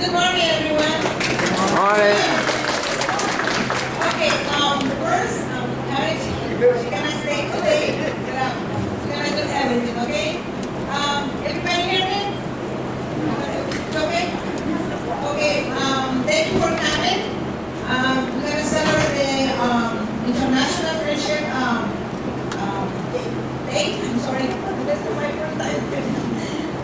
Good morning, everyone. Morning. Okay, first, guys, we're gonna stay today. We're gonna do everything, okay? Everybody hear me? Okay? Okay, thank you for coming. We're gonna celebrate the International Friendship Day. I'm sorry, this is my first time.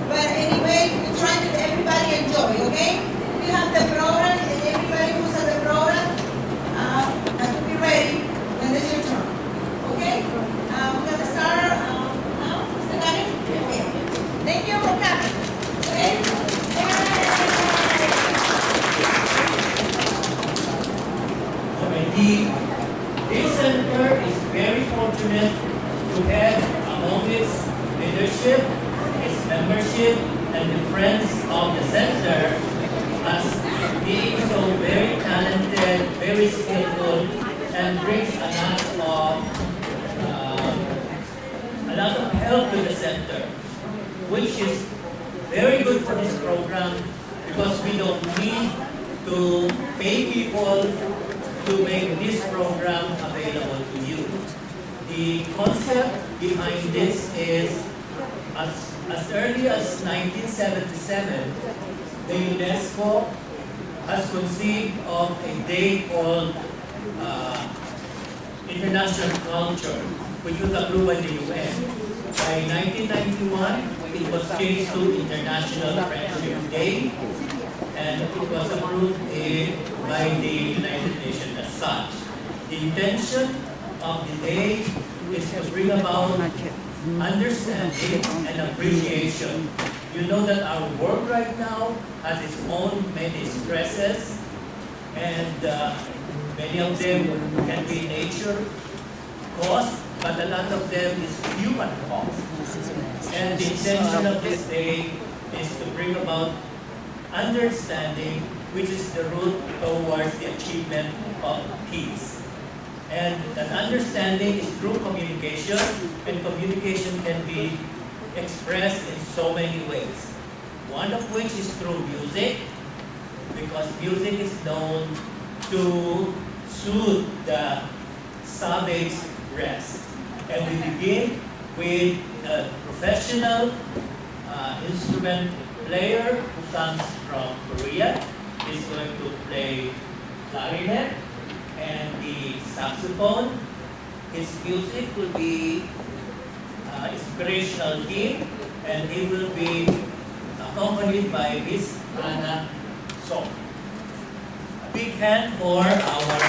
But anyway, we try to everybody enjoy, okay? We have the program, and everybody who's at the program has to be ready when it's your turn, okay? We're going to start now. Mr. Gani? Okay. Thank you for coming, okay? This center is very fortunate to have among its leadership, its membership, and the friends of the center as being so very talented, very skillful, and brings a lot of help to the center, which is very good for this program because we don't need to pay people to make this program available to you. The concept behind this is as early as 1977, the UNESCO has conceived of a day called International Culture, which was approved by the UN. By 1991, it was changed to International Friendship Day, and it was approved by the United Nations as such. The intention of the day is to bring about understanding and appreciation. You know that our world right now has its own many stresses, and many of them can be nature caused, but a lot of them is human caused. And the intention of this day is to bring about understanding, which is the route towards the achievement of peace. And that understanding is through communication, and communication can be expressed in so many ways. One of which is through music, because music is known to soothe the savage rest. And we begin with a professional instrument player who comes from Korea. He's going to play clarinet and the saxophone. His music will be inspirational hymn, and he will be accompanied by his Hana song. A big hand for our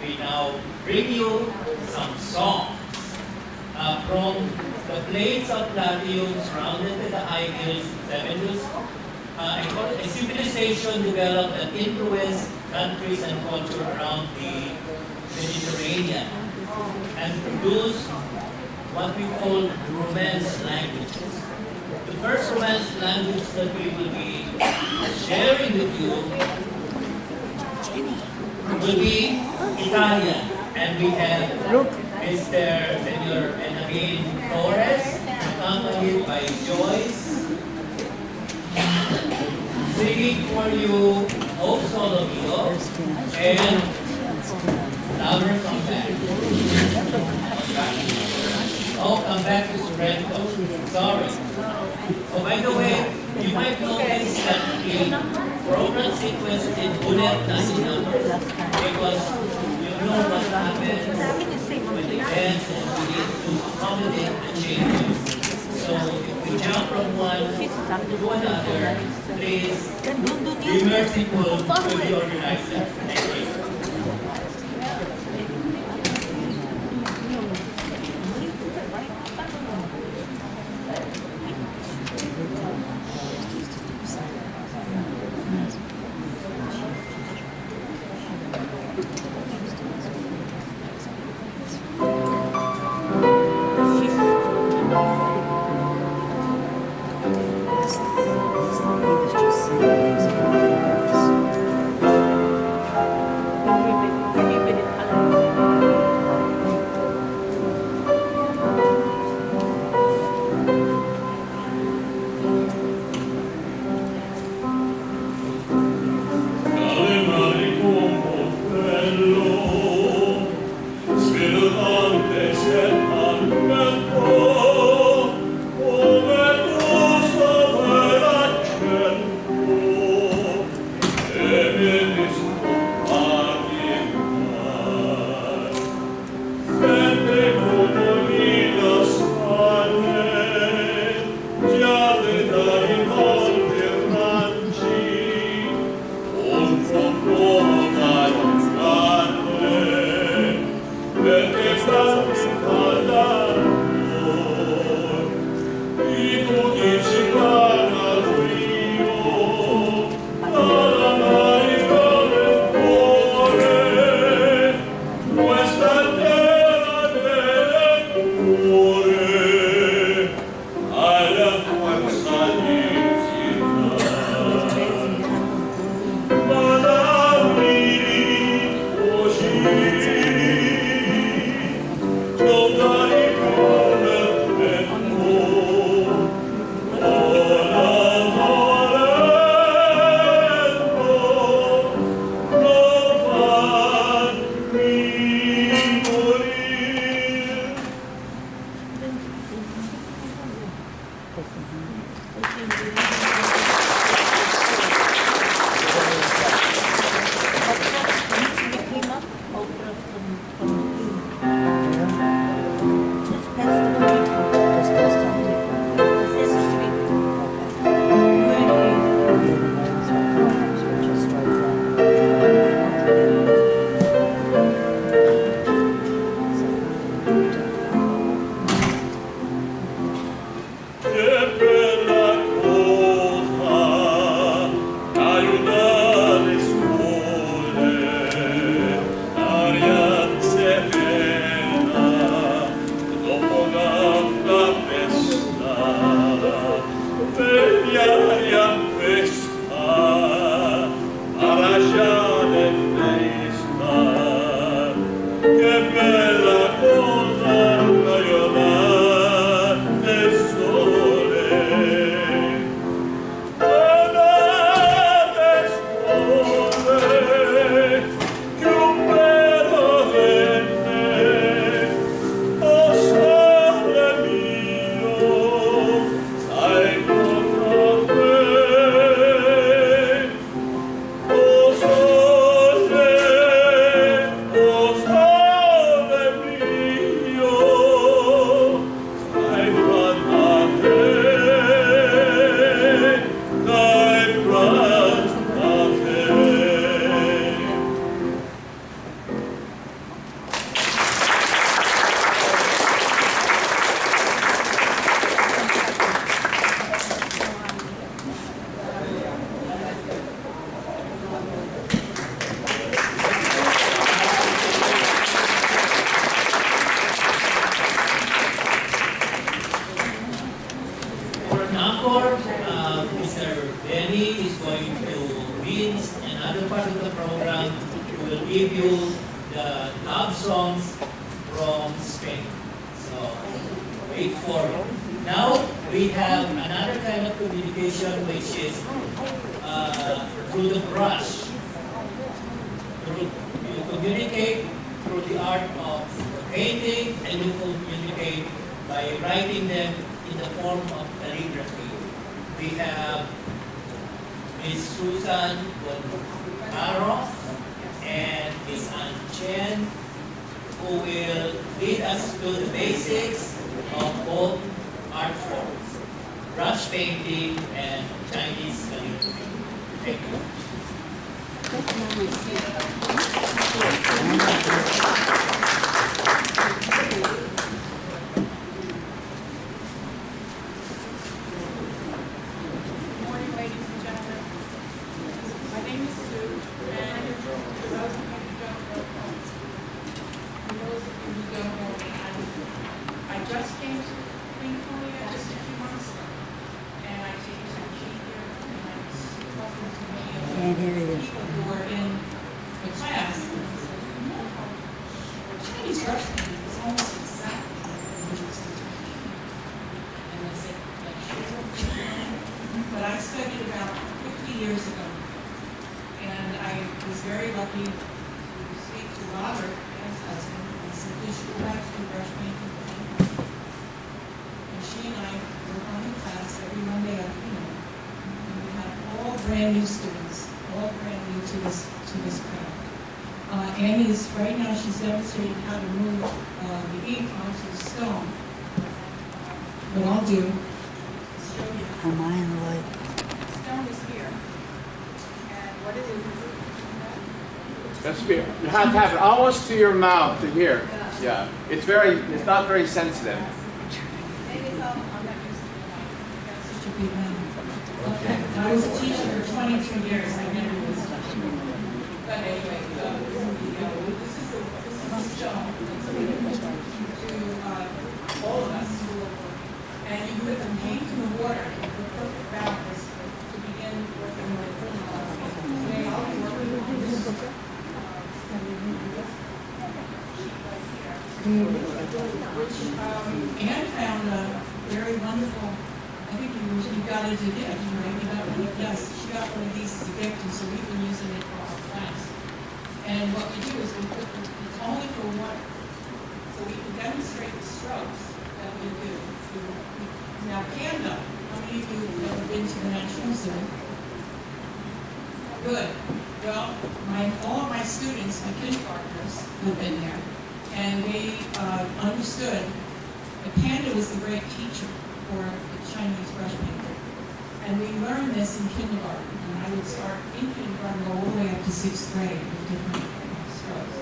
we now bring you some songs from the plains of Latium surrounded by the high hills, seven hills. A civilization developed and influenced countries and culture around the Mediterranean and produced what we call Romance languages. The first Romance language that we will be sharing with you will be Italian, and we have Mr. Senor Torres, accompanied by Joyce, singing for you O Solo Mio and Lover Come Back. Oh, Come Back to Sorrento. Sorry. Oh, by the way, you might notice that the program sequence in bullet doesn't number because you know what happens when the dance and we need to accommodate the changes. So if we jump from one to another, please be merciful to the organizer. Thank you. great forum. Now we have another kind of communication, which is through the brush. You communicate through the art of painting, and you communicate by writing them in the form of calligraphy. We have Miss Susan Arof and Miss Chen, who will lead us to the basics of both art forms, brush painting and Chinese calligraphy. Thank you. Demonstrating how to move the ink onto the stone. What I'll do is show you. The stone is here. And what is it? That's fair. You have to have it almost to your mouth to hear. Yeah. It's not very sensitive. Maybe it's all, I'm not used to it. That's such a big mouth. Okay. I was a teacher for 22 years. I never was. But anyway, shown to all of us, and you put the paint in the water in the perfect balance to begin working with. Today I'll be working on this sheet right here, which Anne found a very wonderful. I think you got it as a gift, right? You got one. Yes, she got one of these as a gift, and so we've been using it for our class. And what we do is we put it's only for one, so we can demonstrate the strokes that we do. Now, panda, how many of you have ever been to the National Zoo? Good. Well, all of my students, my kindergartners, have been there, and they understood that panda was the great teacher for the Chinese brush painter. And we learned this in kindergarten, and I would start in kindergarten, go all the way up to 6th grade with different strokes.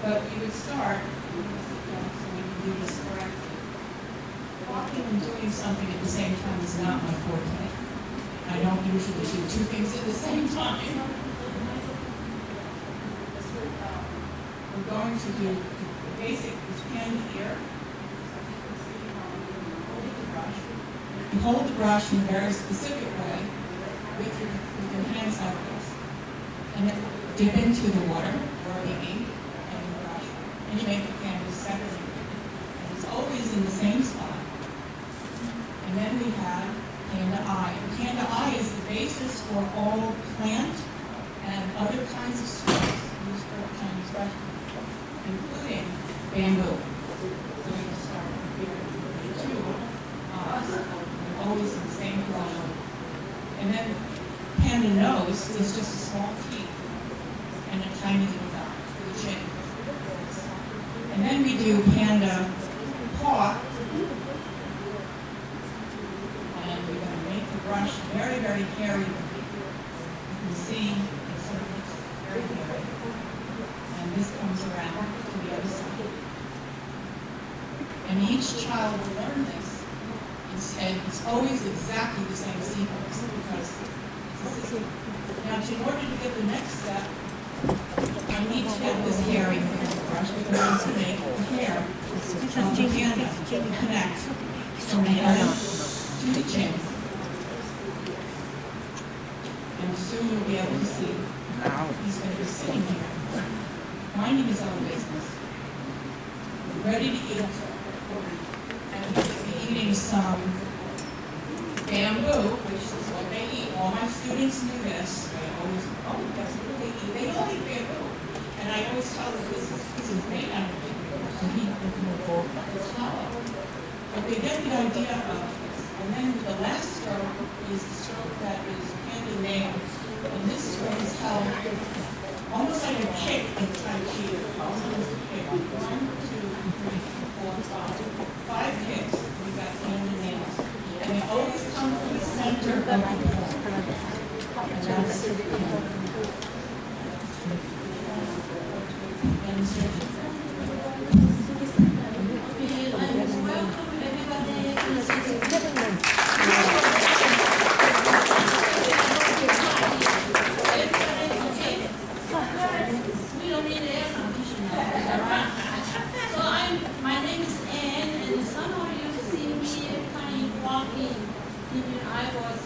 But we would start, so we can do this correctly. Walking and doing something at the same time is not my forte. I don't usually do two things at the same time. We're going to do the basic is hand here. You hold the brush in a very specific way with your hands like this. And then dip into the water or the ink and the brush. And you make the canvas separate. And it's always in the same spot. And then we have panda eye. And panda eye is the basis for all plant and other kinds of strokes used for Chinese brush, including bamboo. So we can start here. Two eyes. Always in the same brush. And then panda nose is just a small teeth and a tiny little dot for the chin. And then we do panda paw. And we're going to make the brush very, very hairy. You can see it sort of looks very hairy. And this comes around to the other side. And each child will learn this. And it's always exactly the same sequence because it's a system. Now, in order to get the next step, I need to get this hairy brush because I want to make the hair from the panda connect from the head to the chin. And soon you'll be able to see he's going to be sitting here, minding his own business, ready to eat. And this bamboo, which is what they eat. All my students knew this. They always, oh, that's what they eat. They don't eat bamboo. And I always tell them this is made out of bamboo. So he it's hollow. But they get the idea of this. And then the last stroke is the stroke that is hand and nail. And this stroke is held almost like a kick in Tai Chi. Almost a kick. 1, 2, 3, 4, 5 kicks. We got hand and nails. And they always come from the center of the ball. And that's it. Demonstration. Okay, welcome everybody to we don't need air conditioning. So my name is Anne, and some of you see me kind of walking when I was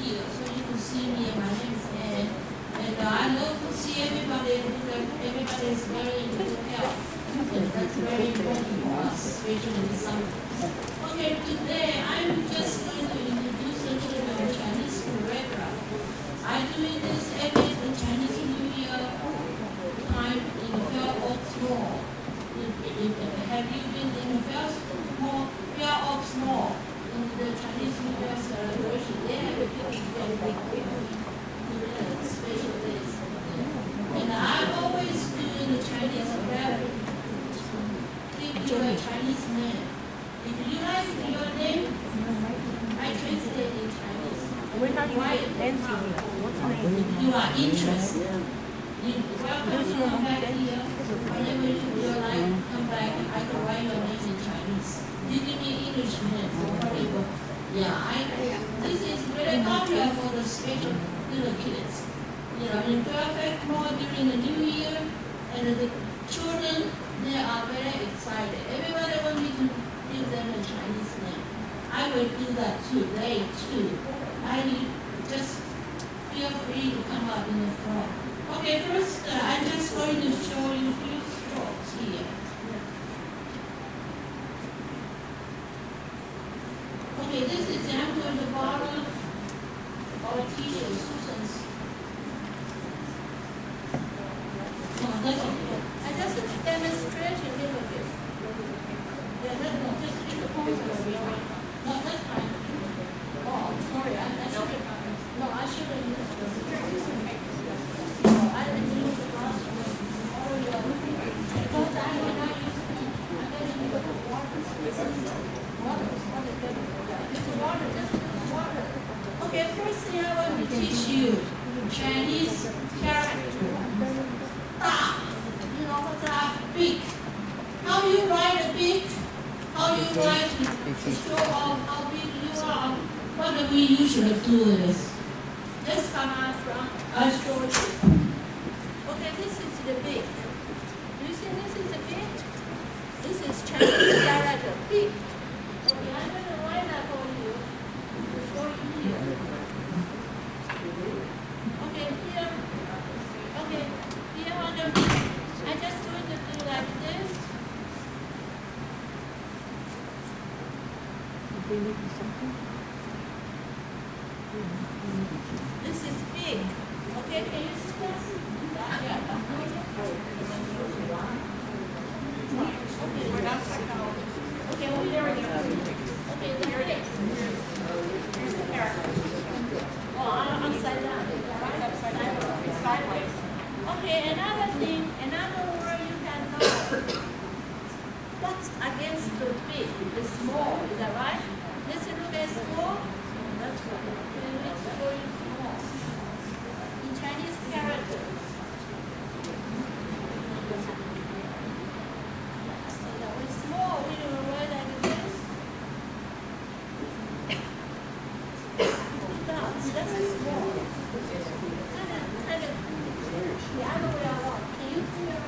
here, so you can see me. My name is Anne, and I love to see everybody because everybody is very in good health. And that's very important for us, especially in the summer. Okay, today I'm just going to introduce a little bit of Chinese choreography. I'm doing this every Chinese New Year time in the Fair Oaks Mall. Have you been in the Fair Oaks Mall in the Chinese New Year celebration? They have a big special days. And I always do the Chinese choreography. Give you a Chinese name. If you like your name, I translate in Chinese. If you are interested, you welcome to come back here. Whenever you feel like come back, I can write your name in Chinese. You give me English name or whatever. Yeah, this is very popular for the special little kids. You know, in perfect more during the New Year, and the children, they are very excited. Everybody wants me to give them a Chinese name. I will do that today too. I just feel free to come up in the front. Okay, first I'm just going to show you a few strokes here. Okay, this is example of the bottom of a t-shirt, Susan's. No, that's okay. I just demonstrate a little bit. Yeah, just take the pose a little bit. No, that's fine. Oh, sorry, I should have. No, I should have used the. No, I didn't use the last one. Oh, yeah. Because I did not use it. I'm going to use the water. This is water. This is water. Just water. Okay, first thing I want to teach you Chinese character. Da. You know what that big. How you write a big? How you write to show off how big you are? What we usually do is just come out from a short. Okay, this is the big. Do you see this is the big? This is Chinese character big. Okay, I'm going to write that for you. For you here. Okay, here. Okay, here on the big. I'm just going to do like this. This is big. Okay, can you see that? Yeah. Okay, we're not technology. Okay, well, there we go. Okay, there it is. Here's the character. Oh, I'm upside down. Right? Upside down. It's sideways. Okay, another thing, another word you can know. What's against the big? The small, is that right? Let's look at small. That's right. Let's show you small. In Chinese character. So that was small. We will write like this. That's small. Kind of. The other way around. Can you do it?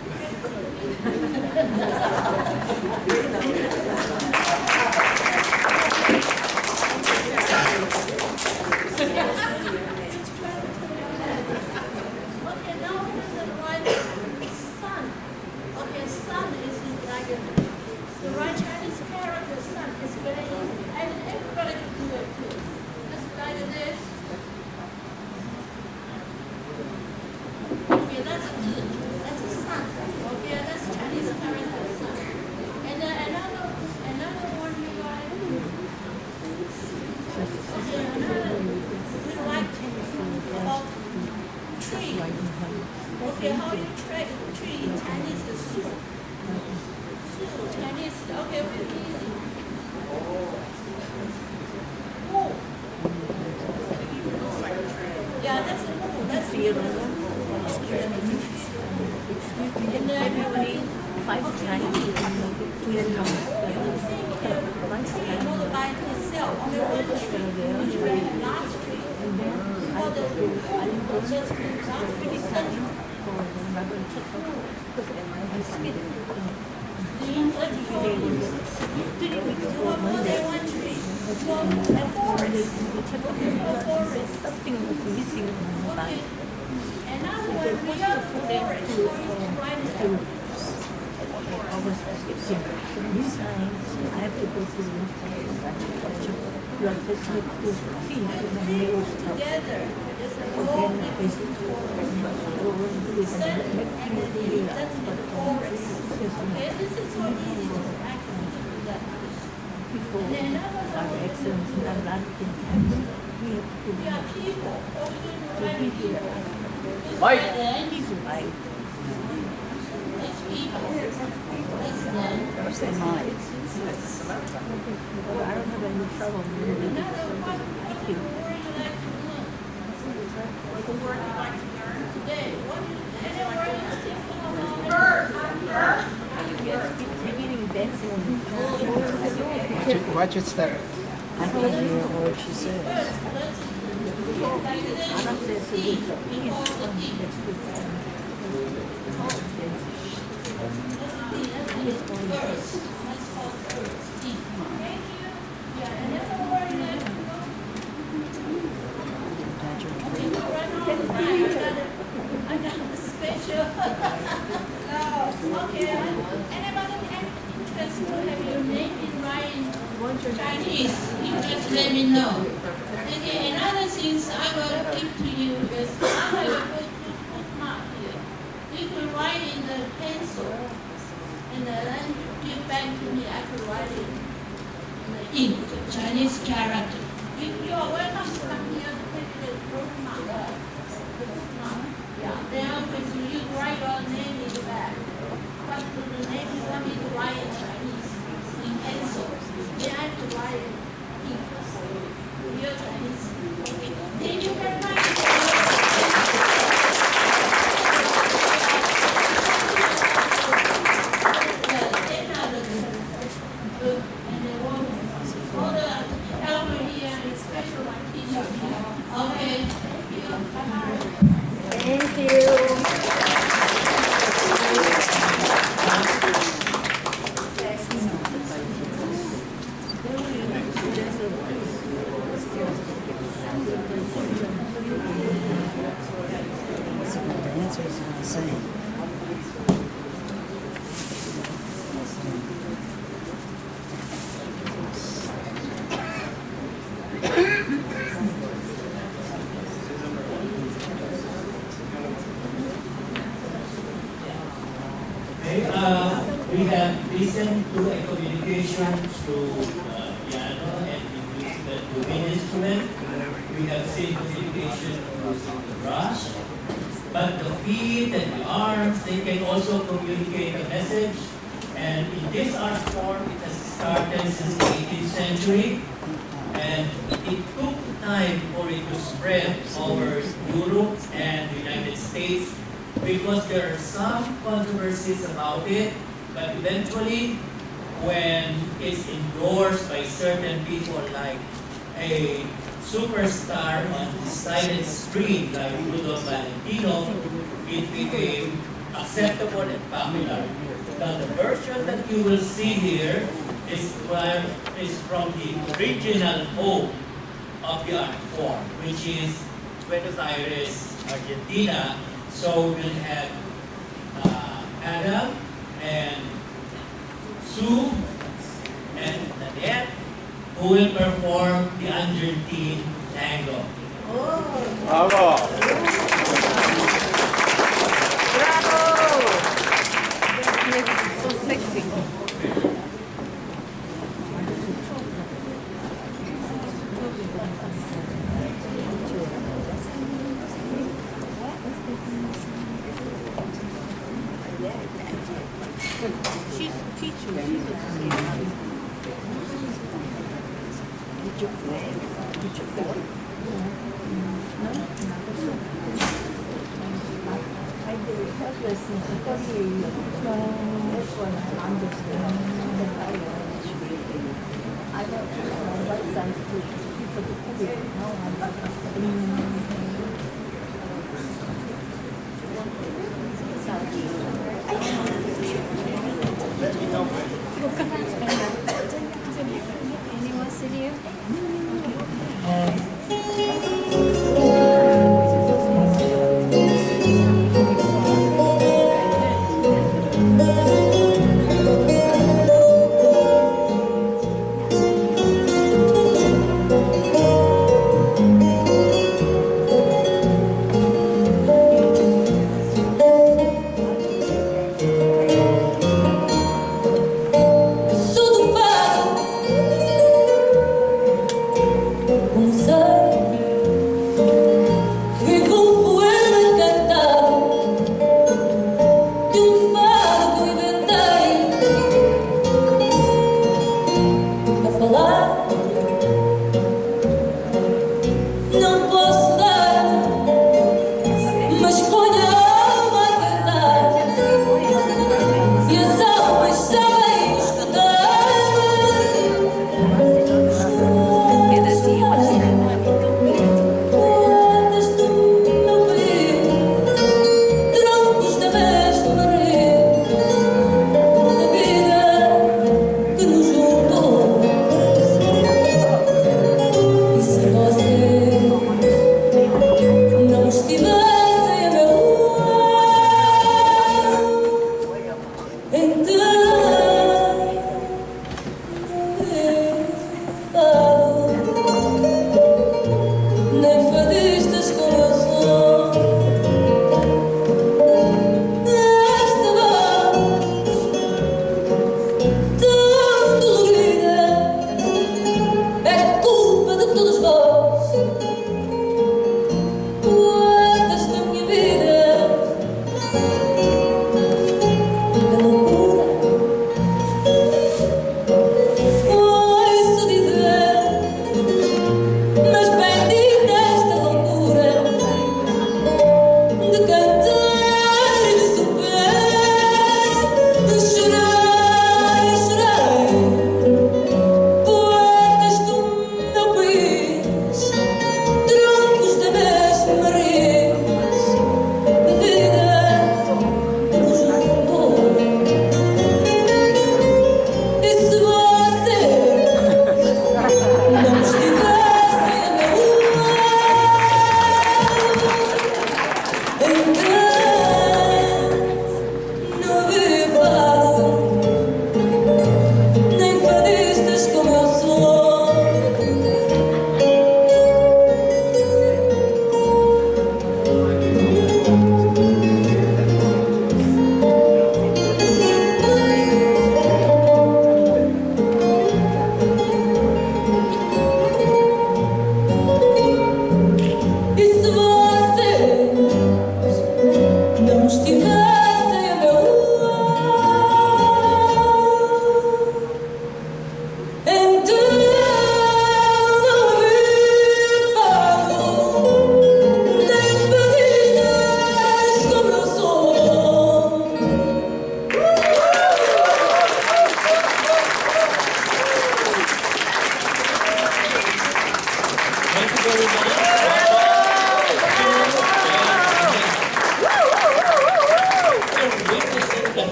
February, 5 times, we come. By himself, last week, for the something was missing. Another one, real forest, I have to go to together. There's a whole that's the forest. Okay, this is so easy to actually do that. Before our excellence in our life, we are people. Mike. He's right. It's people. It's them. I don't have any trouble with it. Thank you. Watch it step. I can't hear what she says. I got a special. Okay. Anybody have interest to have your name in writing Chinese? You just let me know. Okay. Another thing I will give to you is I have a good bookmark here. You can write in the pencil, and then give back to me. I can write it in the ink, Chinese character. You are welcome to come here to take the bookmark. Yeah, then you write your name in the back. What the name you want me to write in Chinese, in pencil. Then I have to write it in real Chinese. Okay, thank you very much. And the woman, all the elder here and special one teacher here. Okay, thank you. Bye-bye. Thank you. Dancers are insane. We have listened to a communication through piano and the wind instrument. We have seen communication using the brush. But the feet and the arms, they can also communicate a message. And in this art form, it has started since the 18th century. And it took time for it to spread over Europe and the United States because there are some controversies about it. But eventually, when it's endorsed by certain people like a superstar on the silent street like Rudolph Valentino, it became acceptable and popular. Now the version that you will see here is from the original home of the art form, which is Buenos Aires, Argentina. So we'll have Adam and Sue and Nanette, who will perform the Argentine Tango. Bravo. So sexy. She's a teacher.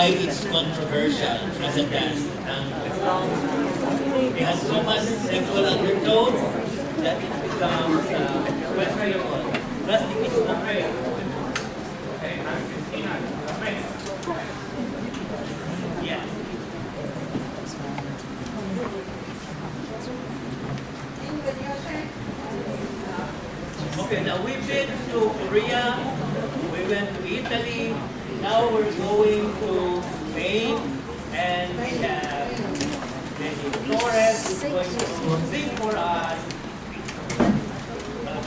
why it's controversial as a dance. It has so much sexual undertone that it becomes questionable. Plastic is okay. Yeah. Okay, now we've been to Korea, we went to Italy, now we're going to Spain, and we have Torres who's going to sing for us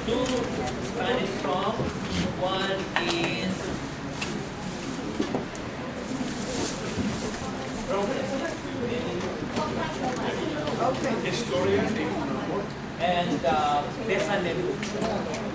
two Spanish songs. One is Historia and Besa Nebu.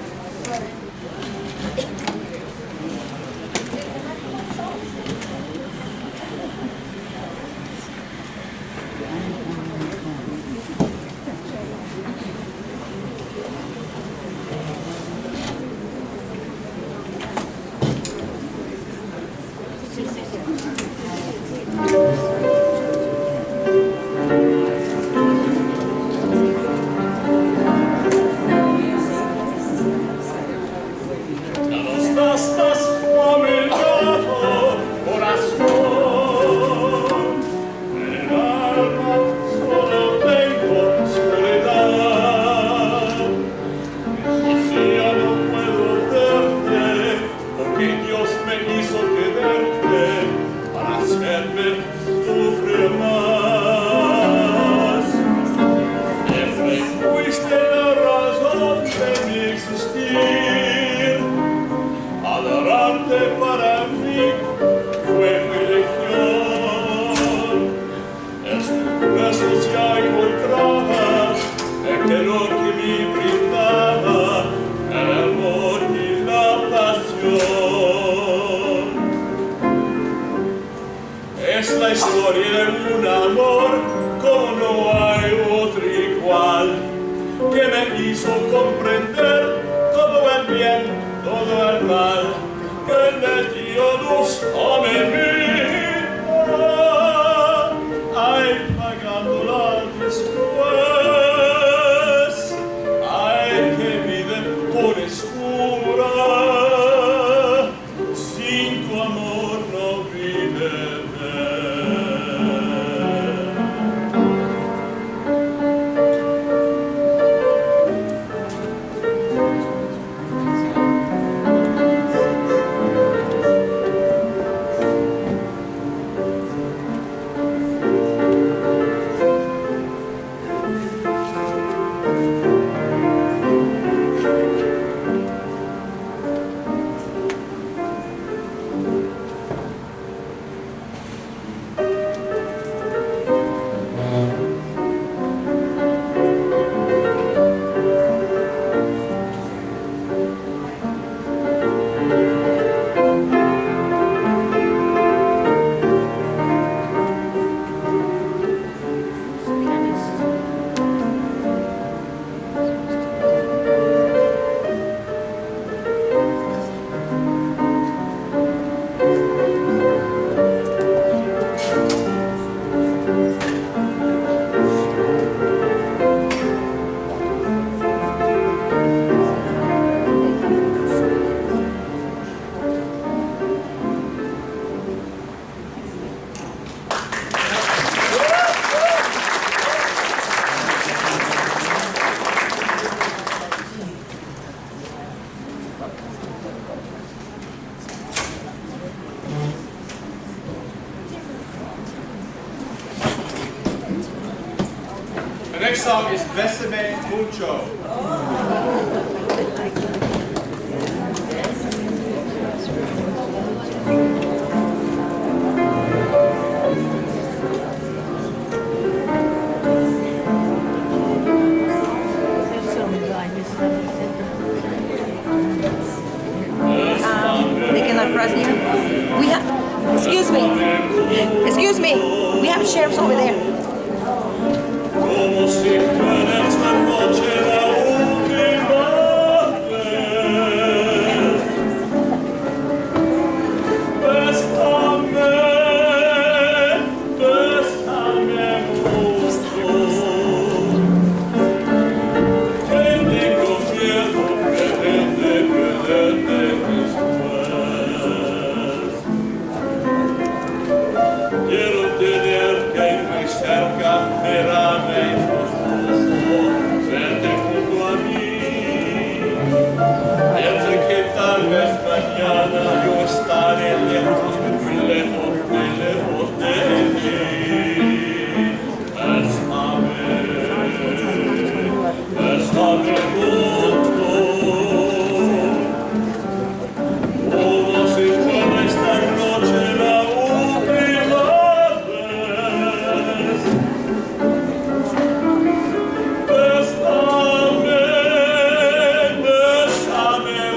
next song is Bésame Mucho. We have, excuse me, we have sheriffs over there. Bésame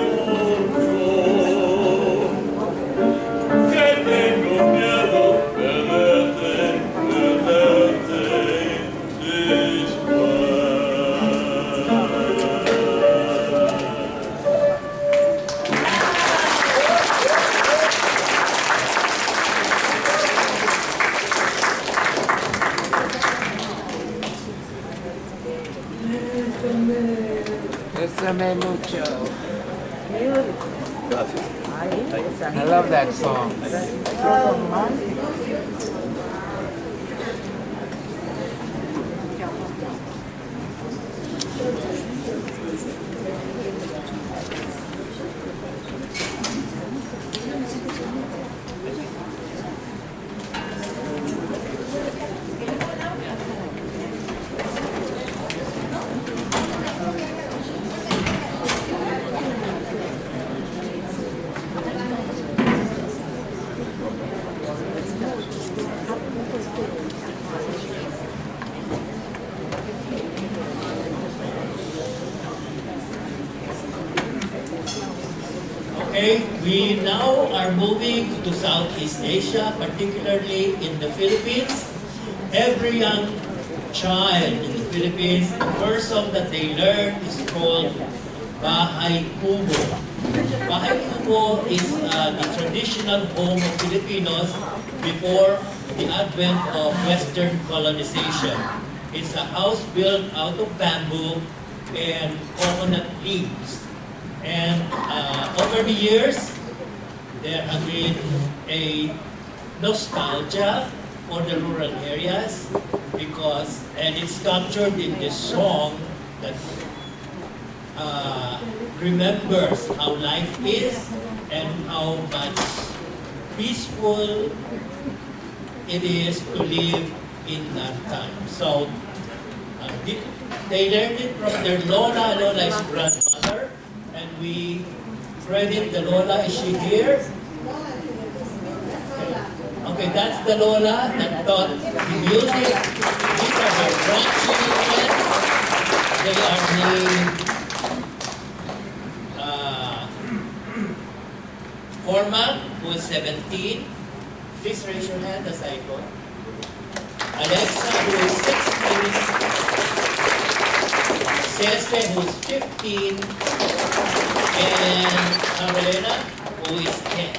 Bésame mucho. I love that song. Okay, we now are moving to Southeast Asia, particularly in the Philippines. Every young child in the Philippines, the first song that they learn is called Bahay Kubo. Bahay Kubo is the traditional home of Filipinos before the advent of Western colonization. It's a house built out of bamboo and coconut leaves. And over the years, there has been a nostalgia for the rural areas because, and it's captured in this song that remembers how life is and how much peaceful it is to live in that time. So they learned it from their Lola. Lola is grandmother. And we credit the Lola. Is she here? Okay, that's the Lola that taught the music. These are her grandchildren. They are named Forma, who is 17. Please raise your hand as I go. Alexa, who is 16. Cese, who is 15. And Carolina, who is 10.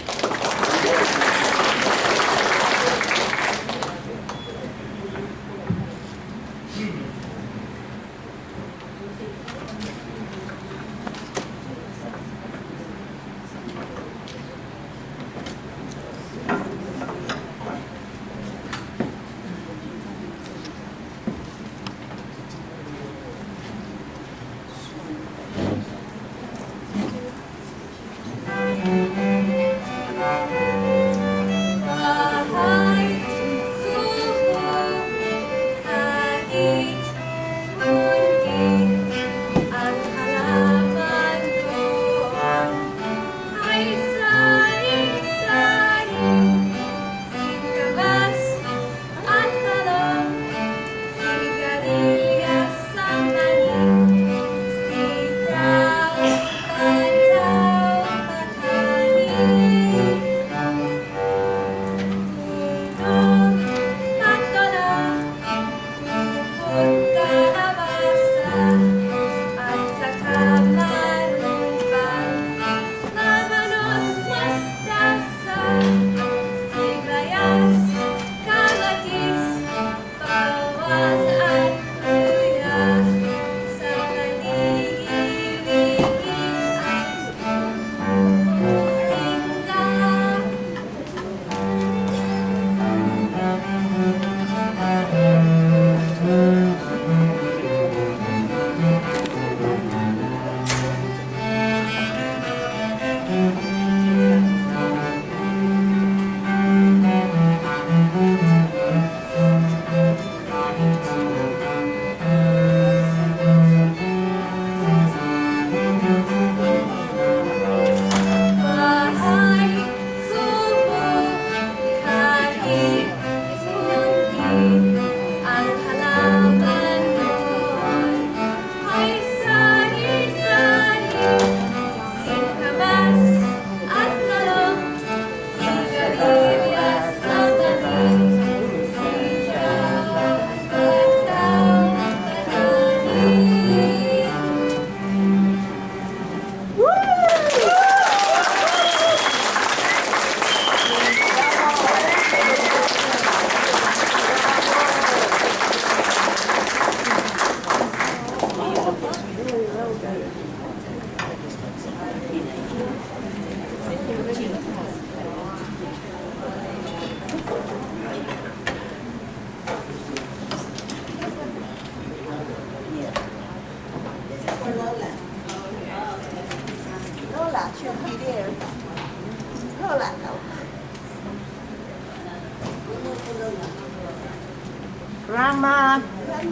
Grandma. I'm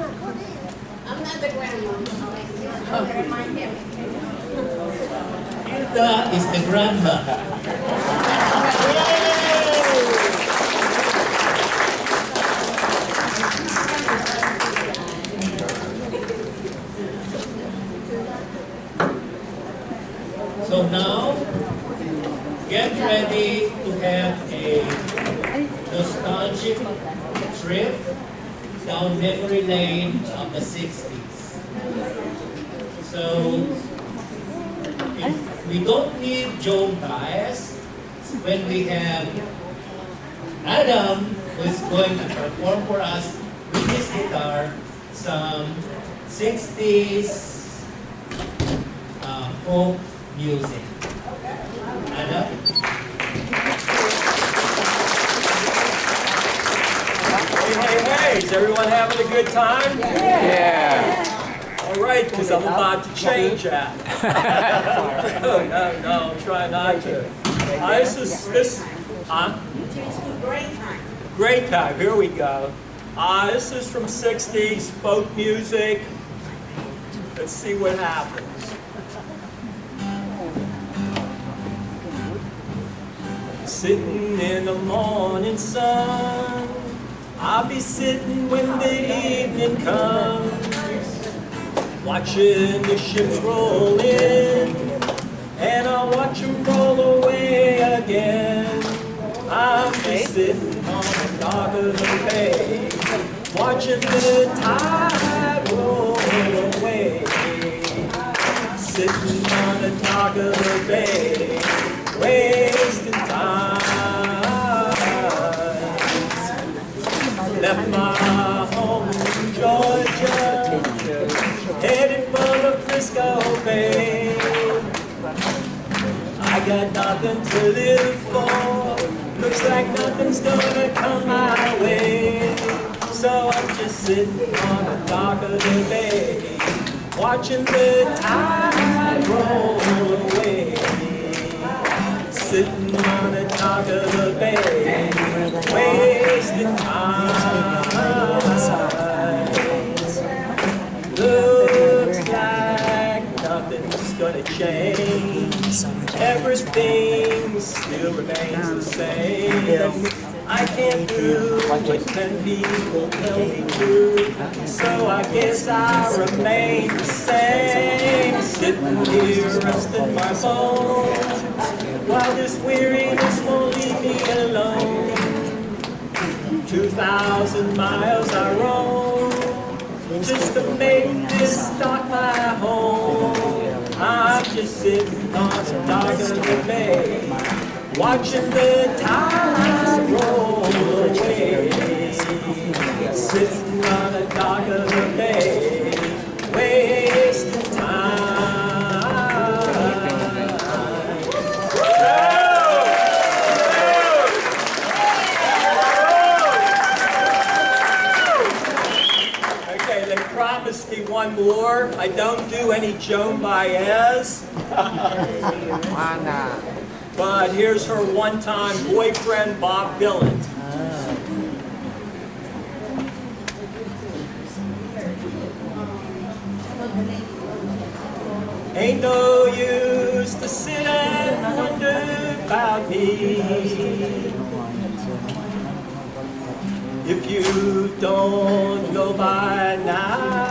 not the grandma. Hilda is the grandma. So now, get ready to have a nostalgic trip down memory lane of the 60s. So, we don't need Joe Bias when we have Adam who is going to perform for us with his guitar some 60s folk music. Adam? Hey, is everyone having a good time? Yeah. All right, because I'm about to change that. No, try not to. Great time, here we go. This is from 60s folk music. Let's see what happens. Sitting in the morning sun, I'll be sitting when the evening comes, watching the ships roll in, and I'll watch them roll away again. I'm just sitting on the dock of the bay, watching the tide roll away. Sitting on the dock of the bay, wasting time. Left my home in Georgia, headed for the Frisco Bay. I got nothing to live for, looks like nothing's gonna come my way. So I'm just sitting on the dock of the bay, watching the tide roll away. Sitting on the dock of the bay, wasting time. Looks like nothing's gonna change. Everything still remains the same. I can't do what 10 people tell me to, so I guess I remain the same. Sitting here resting my bones, while this weariness won't leave me alone. 2,000 miles I roam, just to make this dock my home. I'm just sitting on the dock of the bay, watching the tide roll away. Sitting on the dock of the bay, wasting time. Okay, they promised me one more. I don't do any Joan Baez. Why not? But here's her one-time boyfriend, Bob Dylan. Ain't no use to sit and wonder about me if you don't know by now.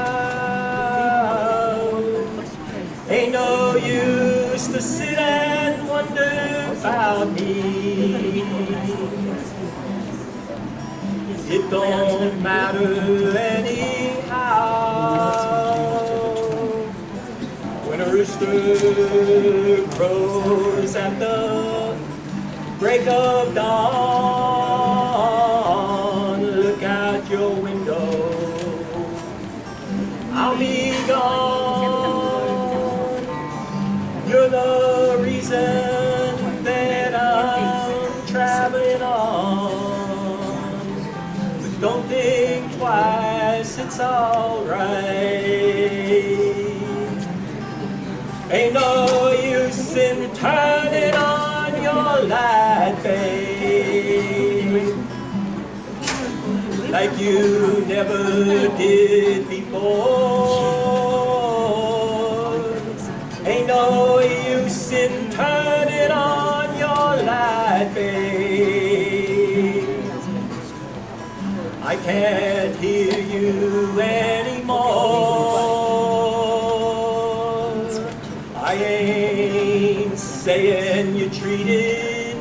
Ain't no use to sit and wonder about me. It don't matter anyhow. When a rooster crows at the break of dawn, look out your window, I'll be gone. You're the reason that I'm traveling on. But don't think twice, it's alright. Ain't no use in turning on your light, babe. like you never did before. Ain't no use in turning on your light, babe. I can't hear you anymore. I ain't saying you treated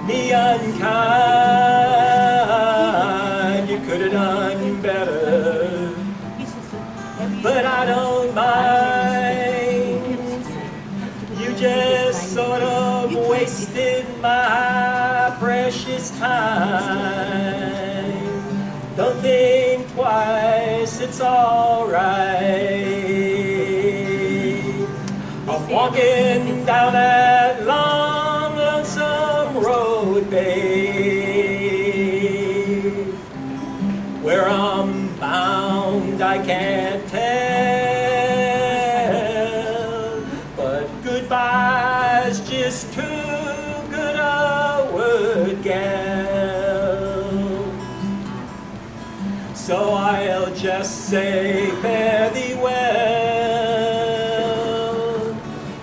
me unkind. You could have done better, but I don't mind. You just sort of wasted my precious time. Don't think twice, it's alright. I'm walking down that long, lonesome road, babe. Where I'm bound, I can't tell. But goodbye's just too good a word, gal. So I'll just say fare thee well.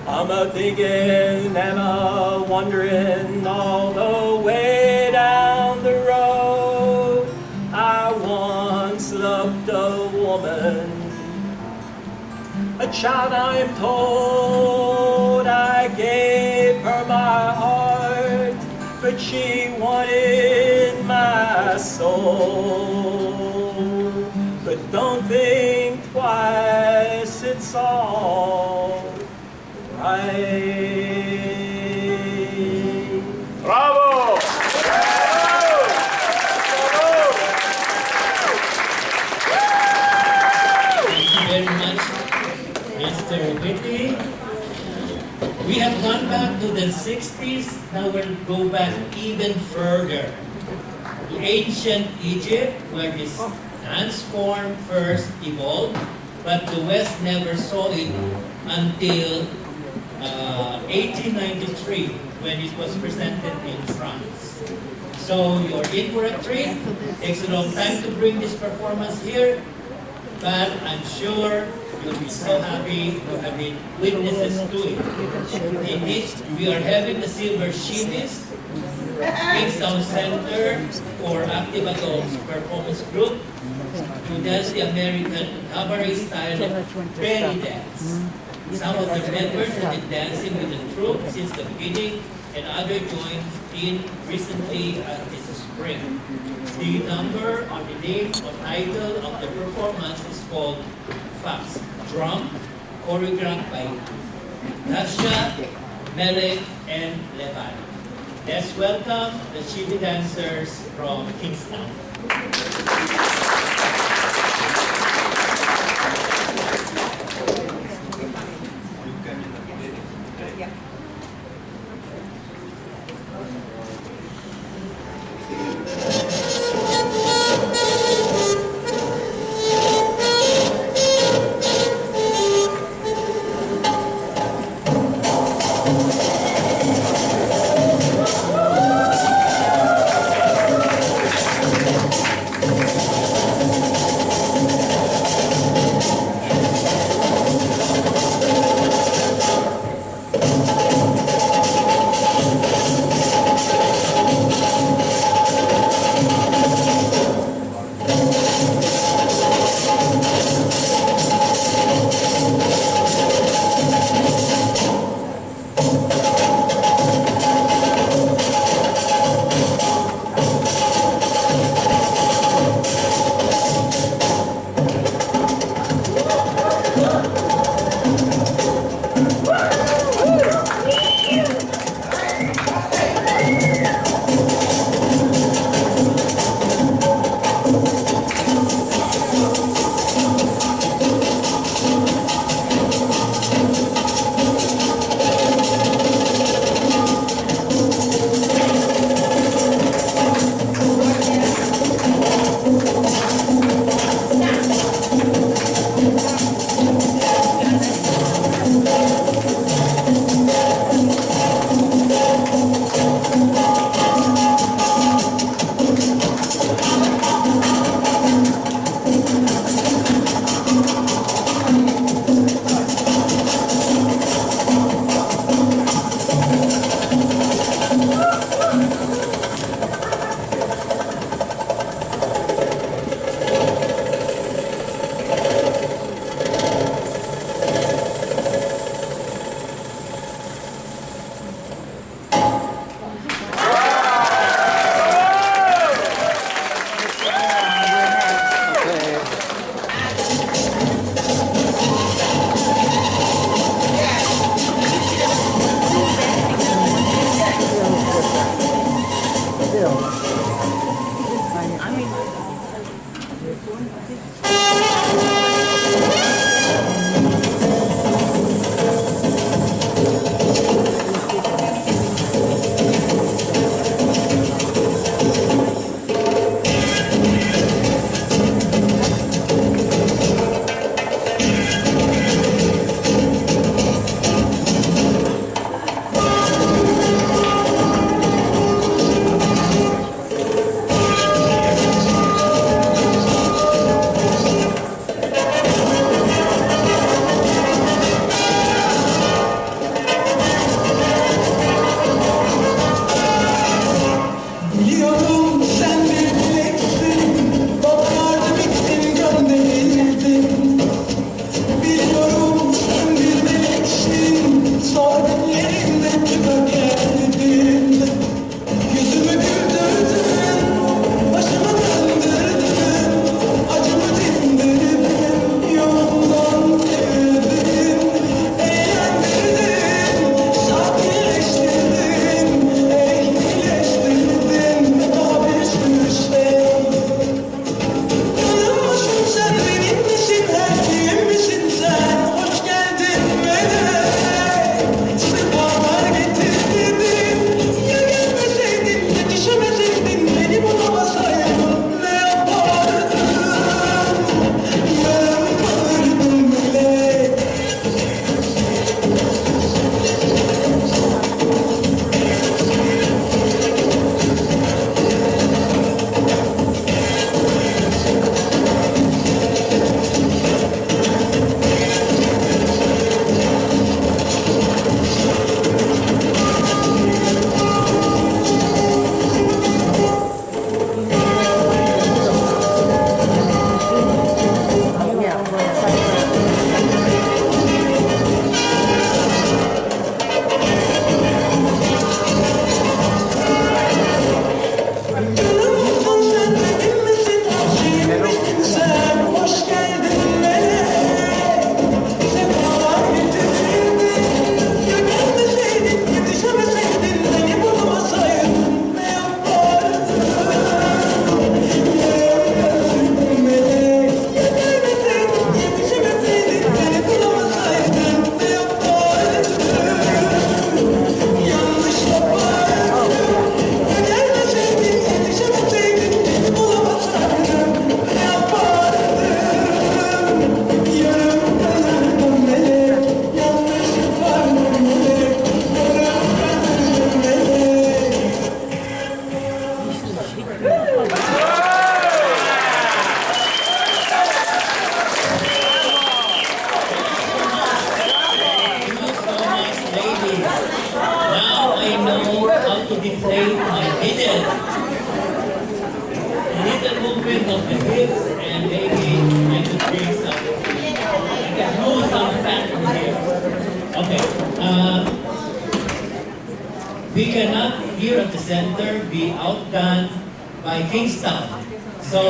I'm a-thinking and a-wondering all the way down the road. I once loved a woman, a child I'm told. I gave her my heart, but she wanted my soul. But don't think twice, it's all right. Bravo! Thank you very much, Mr. Whitney. We have gone back to the 60s, now we'll go back even further. To ancient Egypt, where this dance form first evolved, but the West never saw it until 1893, when it was presented in France. So you're in for a treat. Takes a long time to bring this performance here, but I'm sure you'll be so happy to have been witnesses to it. In it, we are having the silver shimmies, Kingston Center for Active Adults Performance Group to dance the American cabaret style of belly dance. Some of the members have been dancing with the troupe since the beginning, and others joined in recently this spring. The number or the name or title of the performance is called Fox Drum, choreographed by Tasha, Melek, and Levan. Let's welcome the Chibi Dancers from Kingston. play my hidden. A little movement of the hips, and maybe I could bring some, I can lose some fat from here. Okay. We cannot here at the center be outdone by Kingston. So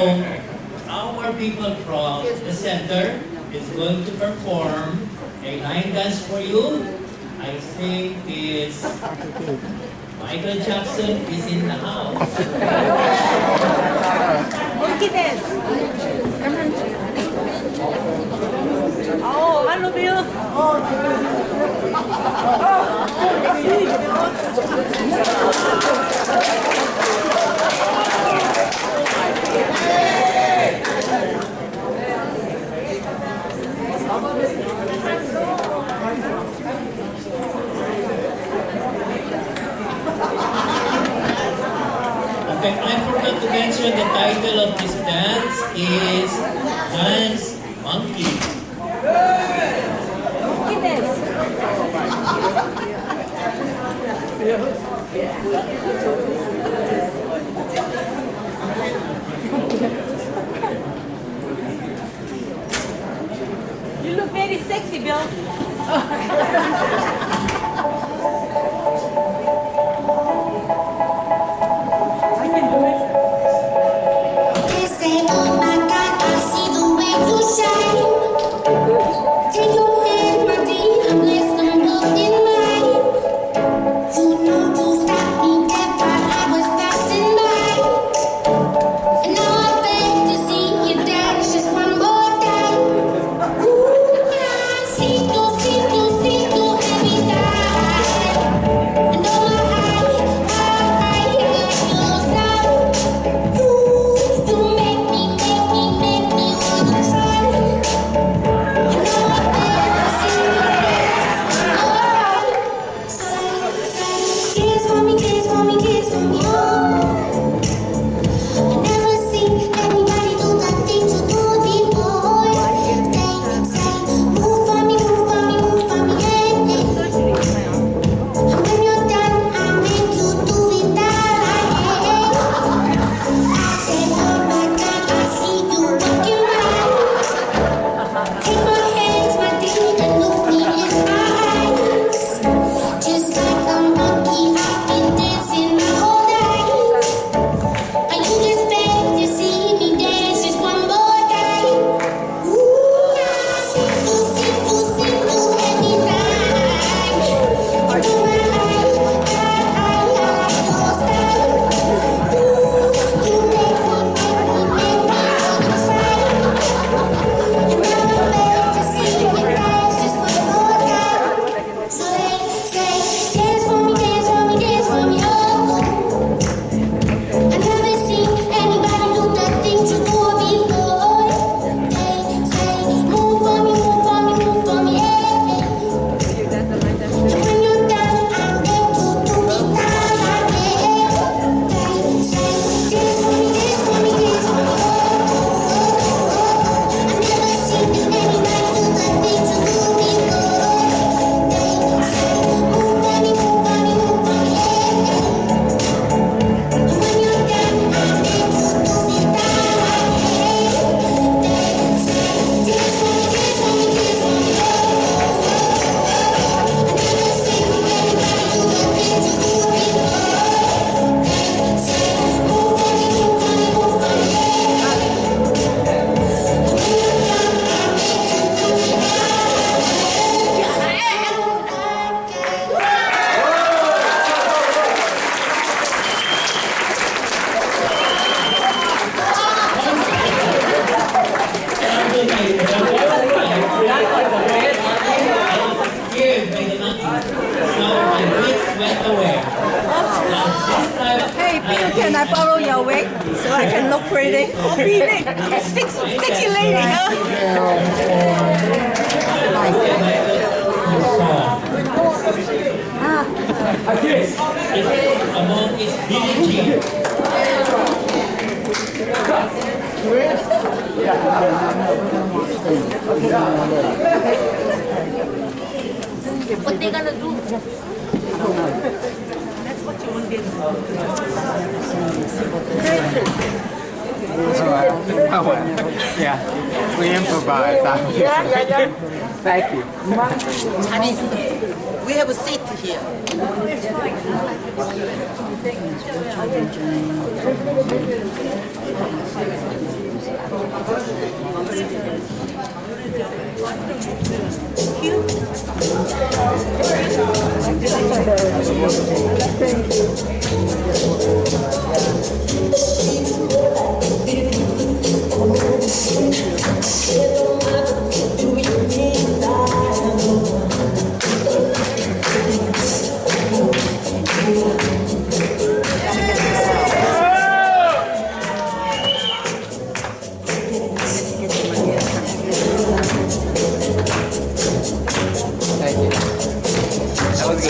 our people from the center is going to perform a line dance for you. I think it's Michael Jackson is in the house. Monkey dance. Oh, I love you. Okay, I forgot to mention the title of this dance is Dance Monkey. Monkey dance. You look very sexy, Bill. And now I beg to see you dance. Oh, Phoenix. Sticky lady, huh? Among is Billie Jean. What they gonna do? That's what you want to do. Yeah, we improvise. Thank you. Chinese. We have a seat here. Thank you. That was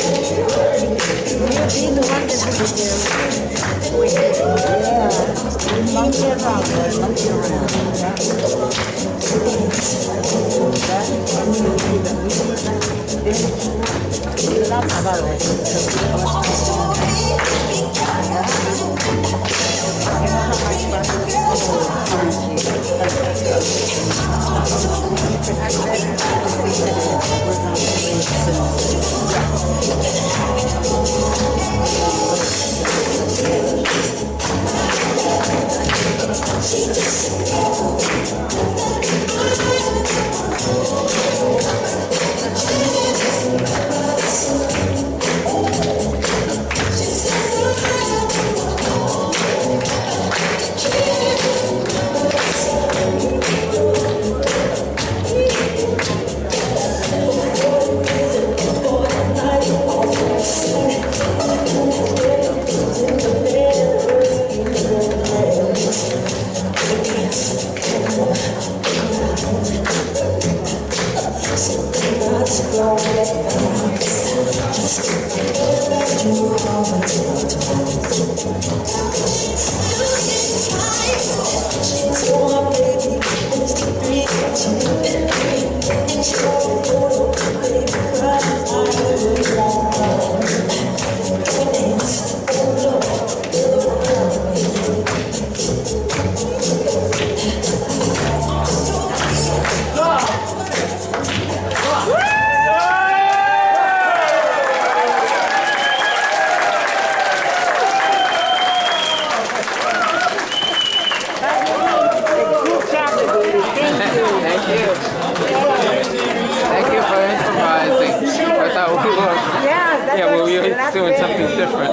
good. Doing something different.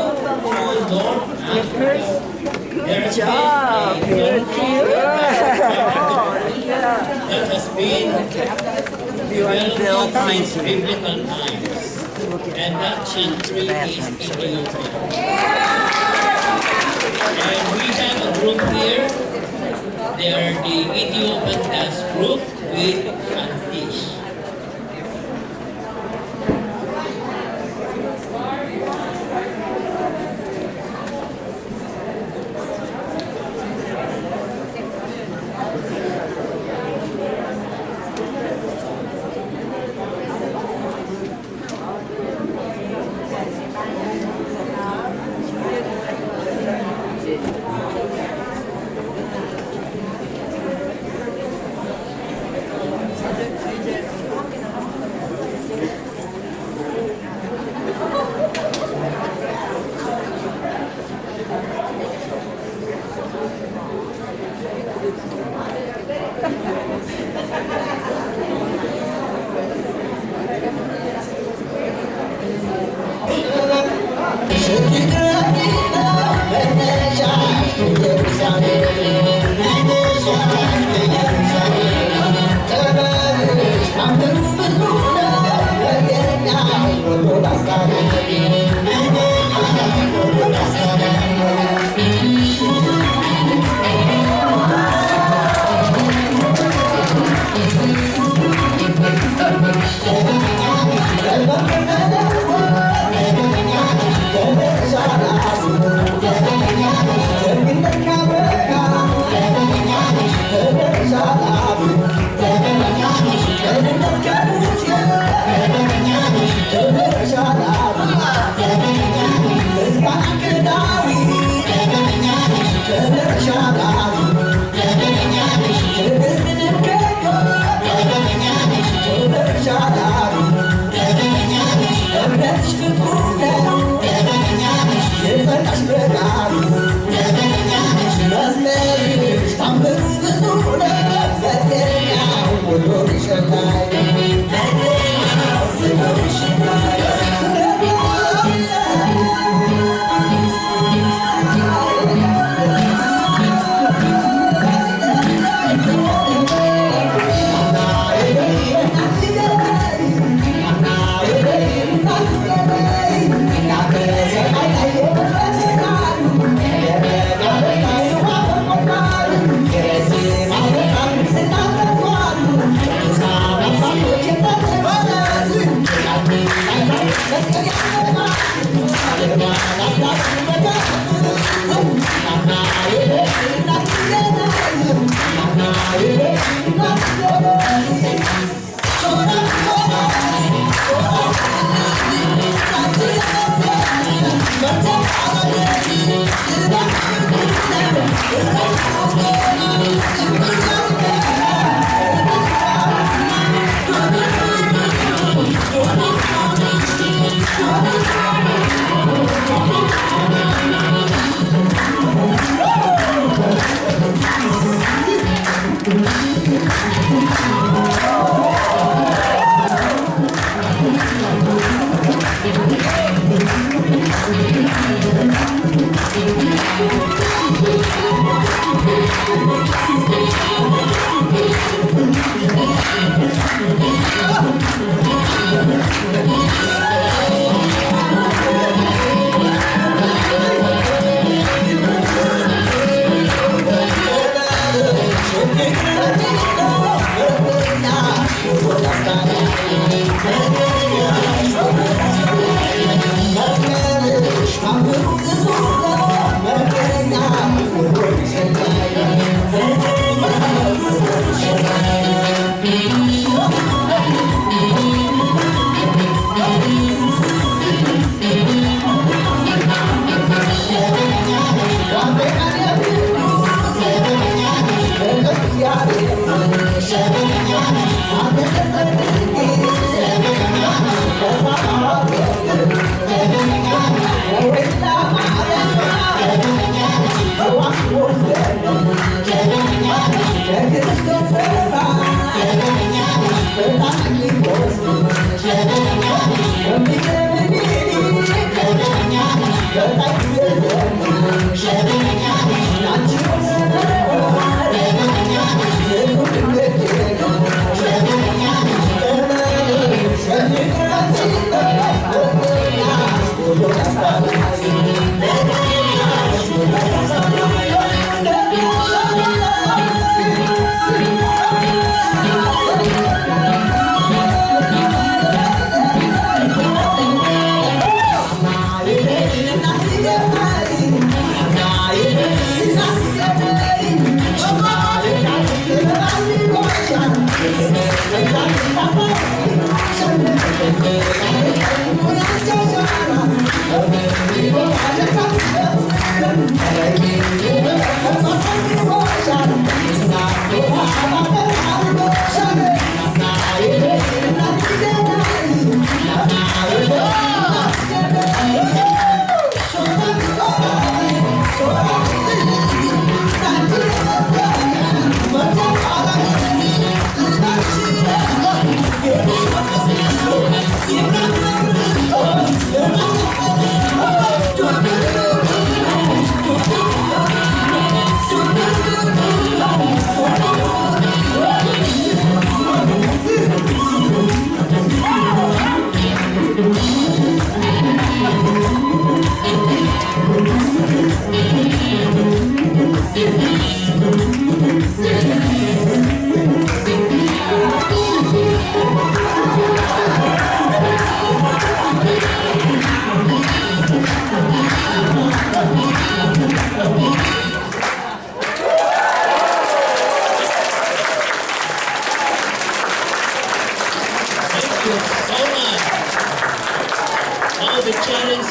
Good job. Thank you. That has been developed since biblical times. And that chantry is Ethiopian. And we have a group here. They are the Ethiopian dance group with Santish. Thank you.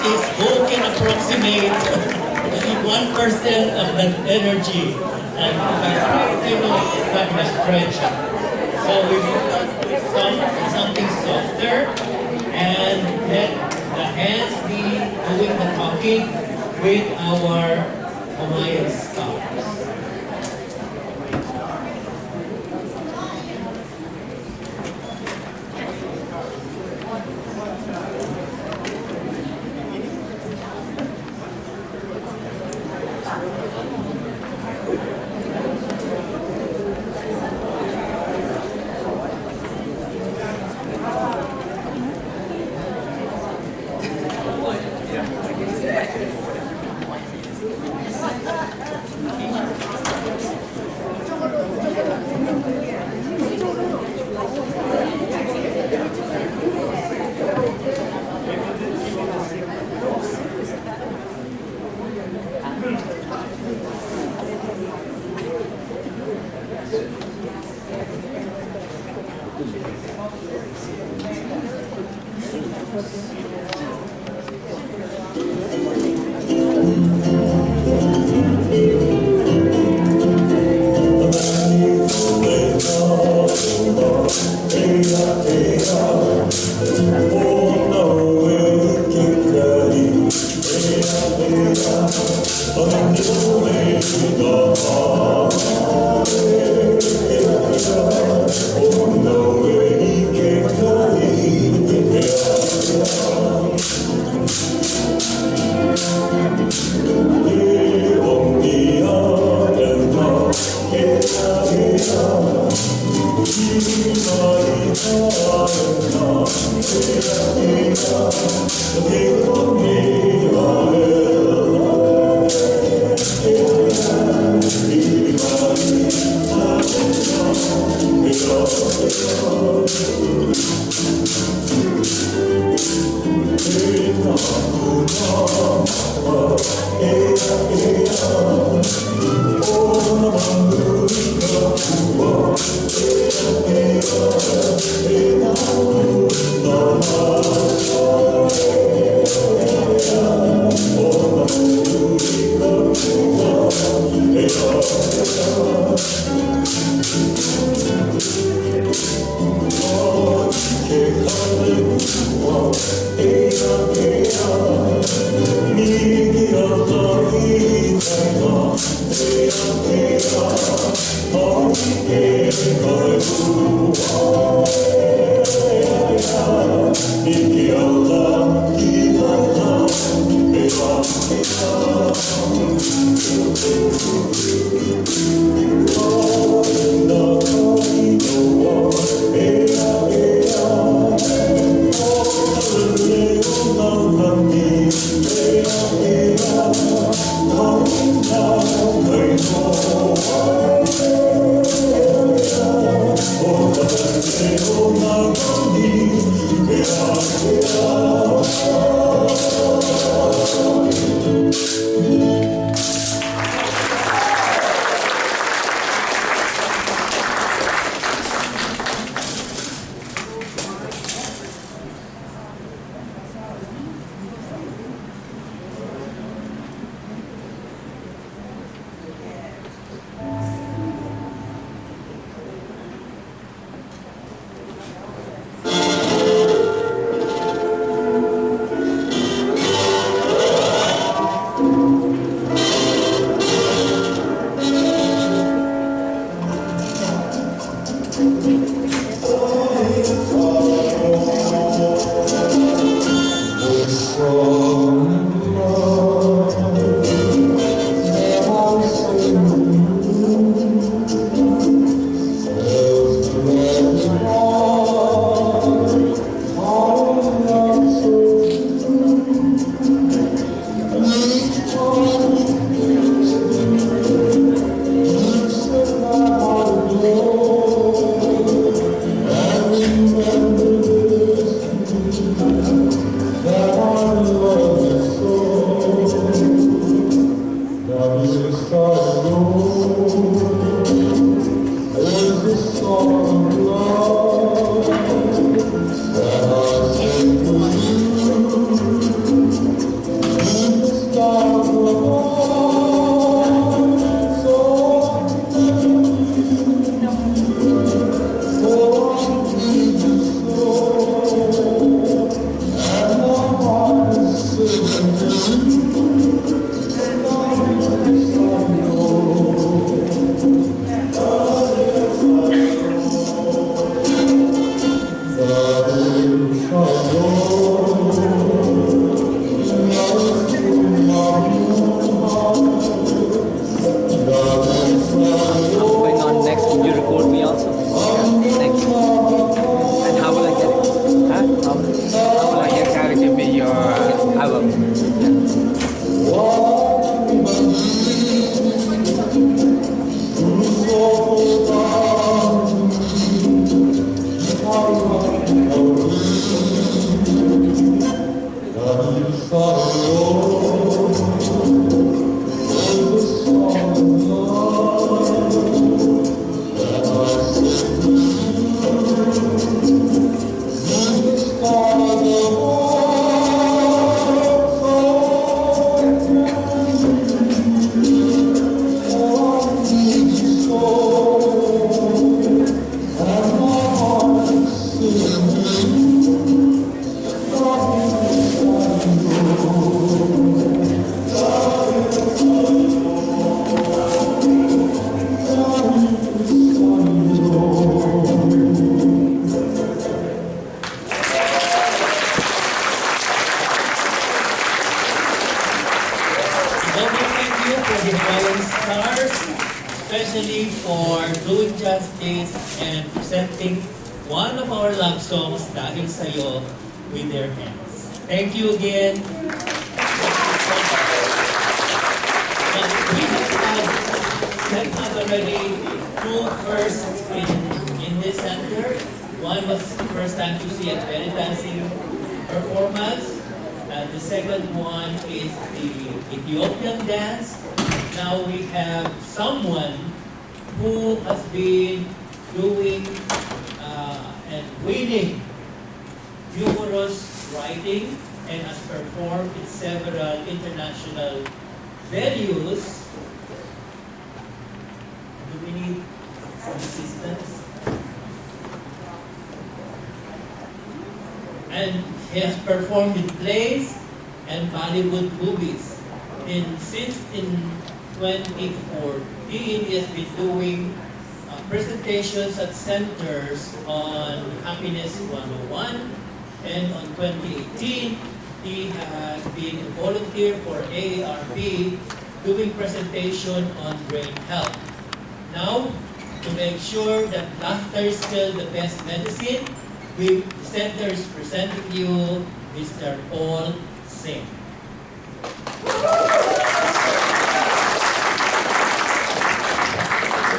is who can approximate 1% of that energy. And Filipino is not a stretch. So we start with something softer and let the hands be doing the talking with our Hawaiian Stars. artists and presenting one of our love songs, Dahil Sa'yo, with their hands. Thank you again. And we have set up already two firsts in this center. One was the first time to see a belly dancing performance. The second one is the Ethiopian dance. Now we have someone who has been doing and winning numerous writing and has performed in several international venues. Do we need some assistance? And he has performed in plays and Bollywood movies. And since in 2014, he has been doing presentations at centers on Happiness 101. And on 2018, he has been a volunteer for AARP doing presentation on brain health. Now, to make sure that laughter is still the best medicine, the center is presenting you Mr. Paul Singh.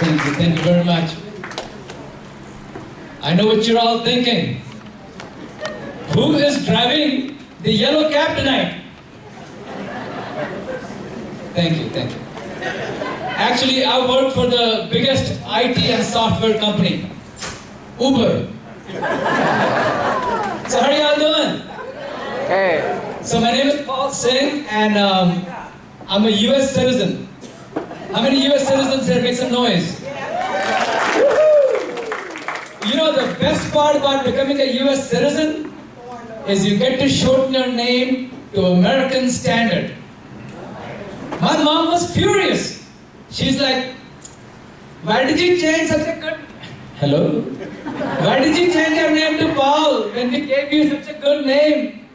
Thank you very much. I know what you're all thinking. Who is driving the yellow cab tonight? Thank you. Actually, I work for the biggest IT and software company, Uber. So how are y'all doing? Hey. So my name is Paul Singh, and I'm a U.S. citizen. How many U.S. citizens here? Make some noise. You know, the best part about becoming a U.S. citizen is you get to shorten your name to American Standard. My mom was furious. She's like, why did you change such a good... Hello? Why did you change your name to Paul when we gave you such a good name?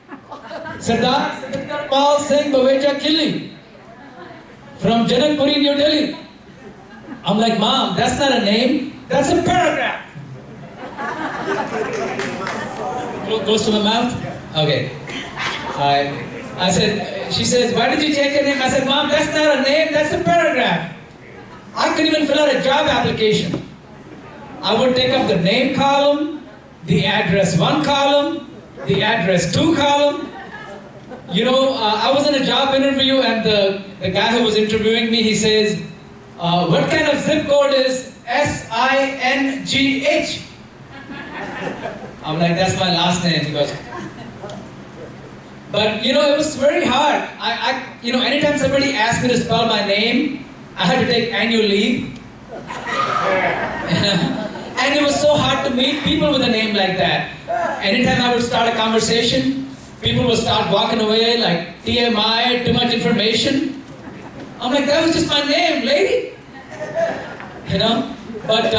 Sardar Paul Singh Baweja Kili from Janakpuri, New Delhi. I'm like, Mom, that's not a name, that's a paragraph. Close to my mouth? Okay. I said, she says, why did you change your name? I said, Mom, that's not a name, that's a paragraph. I couldn't even fill out a job application. I would take up the name column, the address 1 column, the address 2 column. You know, I was in a job interview and the guy who was interviewing me, he says, what kind of zip code is SINGH? I'm like, that's my last name. He goes, but you know, it was very hard. You know, anytime somebody asked me to spell my name, I had to take annual leave. And it was so hard to meet people with a name like that. Anytime I would start a conversation, people would start walking away like, TMI, too much information. I'm like, that was just my name, lady. You know? But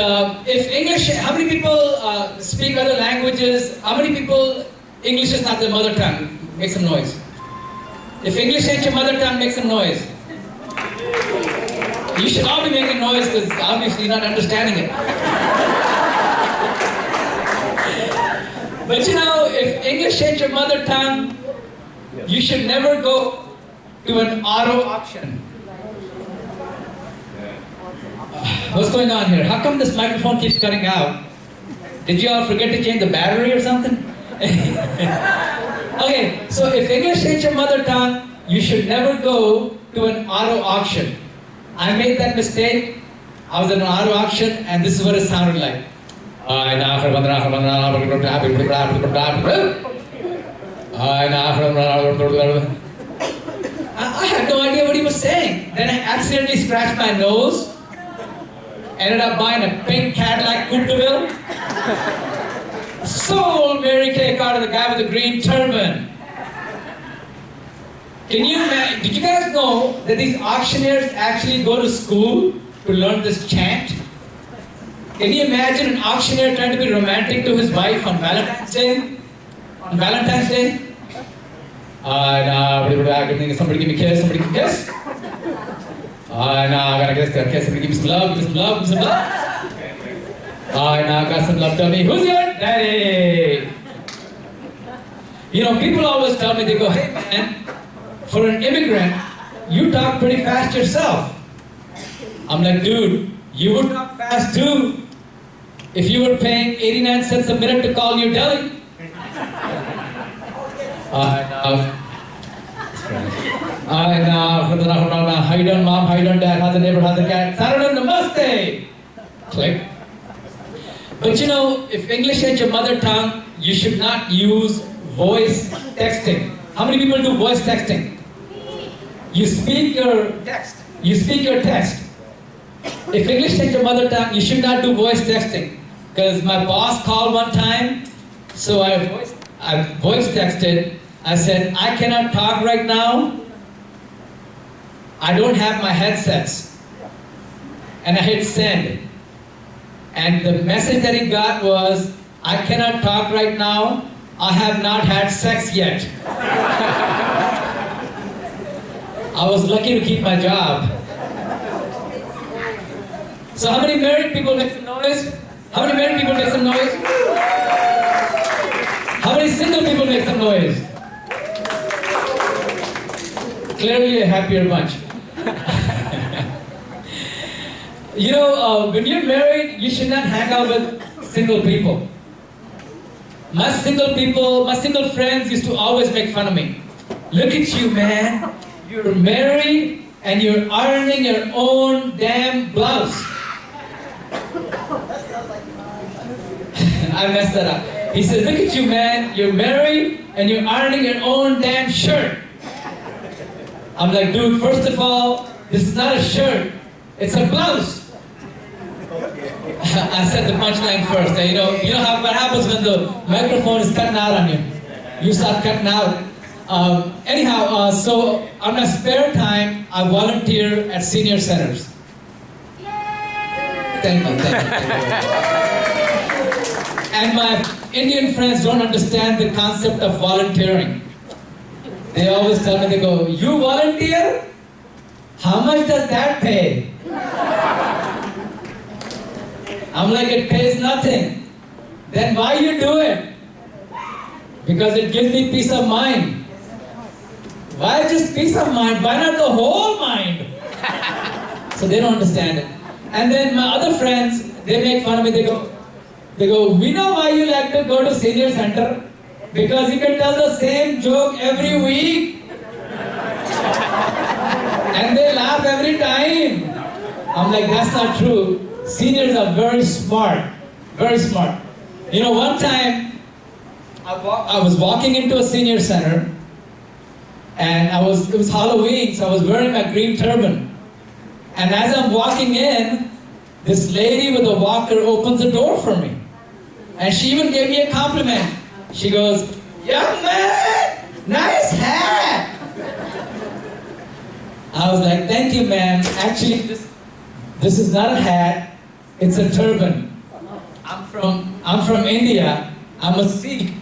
if English, how many people speak other languages? How many people, English is not their mother tongue? Make some noise. If English ain't your mother tongue, make some noise. You should all be making noise because obviously you're not understanding it. But you know, if English ain't your mother tongue, you should never go to an auto auction. What's going on here? How come this microphone keeps cutting out? Did you all forget to change the battery or something? Okay, so if English ain't your mother tongue, you should never go to an auto auction. I made that mistake. I was at an auto auction and this is what it sounded like. I had no idea what he was saying. Then I accidentally scratched my nose. Ended up buying a pink Cadillac Coupe de Ville. Sold Mary Kay car to the guy with the green turban. Did you guys know that these auctioneers actually go to school to learn this chant? Can you imagine an auctioneer trying to be romantic to his wife on Valentine's Day? On Valentine's Day? Somebody give me a kiss, somebody give me a kiss. I gotta kiss, somebody give me some love, give me some love, give me some love. Alright, now I got some love. Tell me, who's your daddy? You know, people always tell me, they go, hey man, for an immigrant, you talk pretty fast yourself. I'm like, dude, you would talk fast too if you were paying 89 cents a minute to call New Delhi. How you doing, mom? How you doing, dad? How's the neighbor? How's the cat? Saturday, namaste. Click. But you know, if English is your mother tongue, you should not use voice texting. How many people do voice texting? You speak your text. You speak your text. If English is your mother tongue, you should not do voice texting. Because my boss called one time, so I voice texted. I said, I cannot talk right now. I don't have my headsets. And I hit send. And the message that he got was, I cannot talk right now. I have not had sex yet. I was lucky to keep my job. So how many married people make some noise? How many married people make some noise? How many single people make some noise? Clearly a happier bunch. You know, when you're married, you should not hang out with single people. My single friends used to always make fun of me. Look at you, man. You're married and you're ironing your own damn blouse. I messed that up. He said, look at you, man. You're married and you're ironing your own damn shirt. I'm like, dude, first of all, this is not a shirt. It's a blouse. I said the punchline first. And you know what happens when the microphone is cutting out on you. You start cutting out. Anyhow, so on my spare time, I volunteer at senior centers. Thank you. And my Indian friends don't understand the concept of volunteering. They always tell me, they go, you volunteer? How much does that pay? I'm like, it pays nothing. Then why you do it? Because it gives me peace of mind. Why just peace of mind? Why not the whole mind? So they don't understand it. And then my other friends, they make fun of me. They go, we know why you like to go to senior center. Because you can tell the same joke every week. And they laugh every time. I'm like, that's not true. Seniors are very smart. Very smart. You know, one time, I was walking into a senior center, and it was Halloween, so I was wearing my green turban. And as I'm walking in, this lady with a walker opens the door for me. And she even gave me a compliment. She goes, young man, nice hat. I was like, thank you, ma'am. Actually, this is not a hat, it's a turban. I'm from India. I'm a Sikh.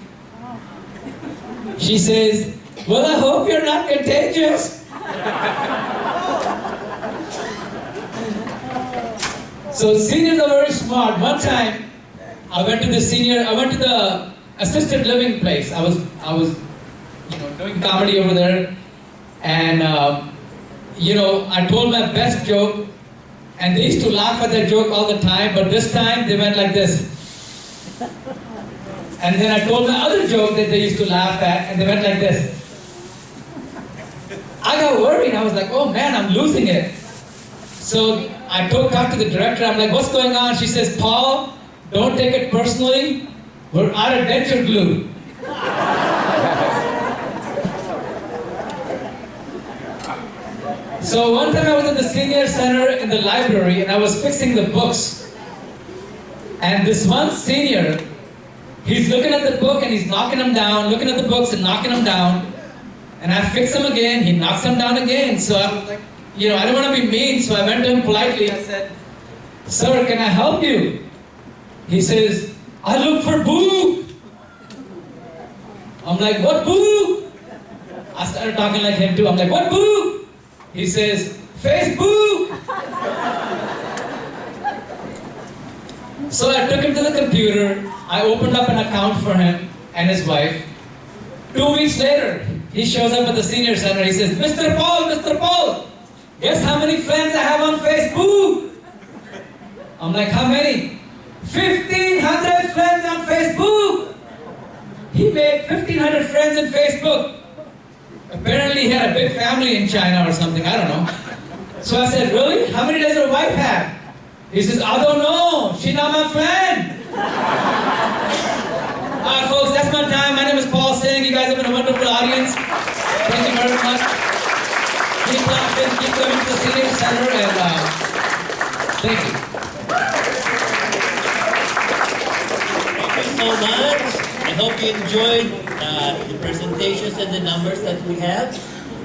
She says, well, I hope you're not contagious. So seniors are very smart. One time, I went to the assisted living place. I was doing comedy over there, and I told my best joke, and they used to laugh at that joke all the time, but this time they went like this. And then I told my other joke that they used to laugh at, and they went like this. I got worried. I was like, oh man, I'm losing it. So I talked to the director. I'm like, what's going on? She says, Paul, don't take it personally. We're out of denture glue. So one time I was at the senior center in the library, and I was fixing the books. And this one senior, he's looking at the book and he's knocking them down, looking at the books and knocking them down. And I fix him again, he knocks them down again. So I was like, I don't want to be mean, so I went to him politely. I said, sir, can I help you? He says, I look for book. I'm like, what book? I started talking like him too. I'm like, what book? He says, Facebook. So I took him to the computer, I opened up an account for him and his wife. 2 weeks later, he shows up at the senior center, he says, Mr. Paul, guess how many friends I have on Facebook? I'm like, how many? 1,500 friends on Facebook! He made 1,500 friends on Facebook. Apparently he had a big family in China or something, I don't know. So I said, really? How many does your wife have? He says, I don't know, she's not my friend. Alright folks, that's my time. My name is Paul Singh. You guys have been a wonderful audience. Thank you very much. Keep laughing, keep coming to the Senior Center, and thank you. Thank you so much. I hope you enjoyed the presentations and the numbers that we have.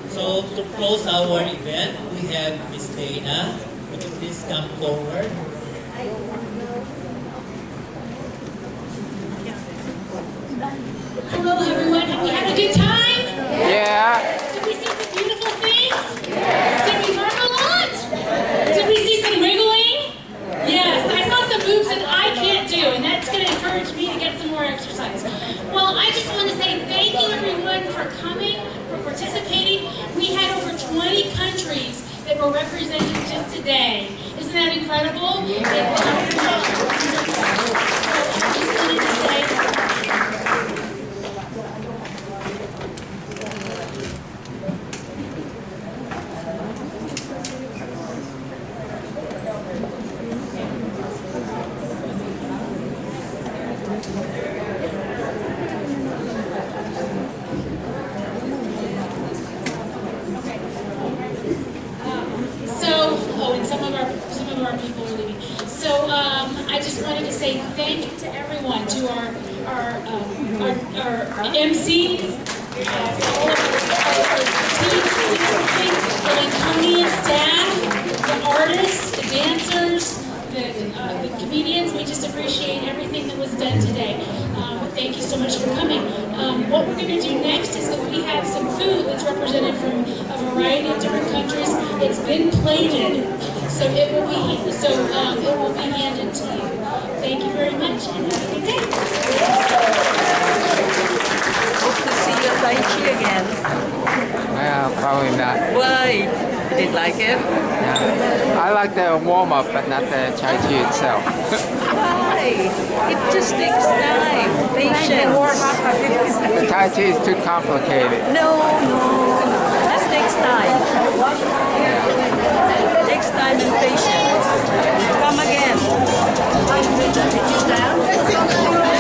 So to close our event, we have Miss Dana. Would you please come forward? Hello everyone, have we had a good time? Yeah. Did we see some beautiful things? Did we learn a lot? Did we see some wiggling? Yes, I saw some moves that I can't do, and that's going to encourage me to get some more exercise. Well, I just want to say thank you everyone for coming, for participating. We had over 20 countries that were represented just today. Isn't that incredible? I just wanted to say, and some of our people are leaving. So I just wanted to say thank you to everyone, to our MCs, all of our teams, the Lincolnia staff, the artists, the dancers, the comedians. We just appreciate everything that was done today. Thank you so much for coming. What we're going to do next is that we have some food that's represented from a variety of different countries. It's been plated, so it will be handed to you. Thank you very much, and have a good day. Hope to see your Tai Chi again. Well, probably not. Why? You didn't like it? Yeah. I like the warm-up, but not the Tai Chi itself. Why? It just takes time, patience. The Tai Chi is too complicated. No. Just takes time. Takes time and patience. Come again. Did you stand?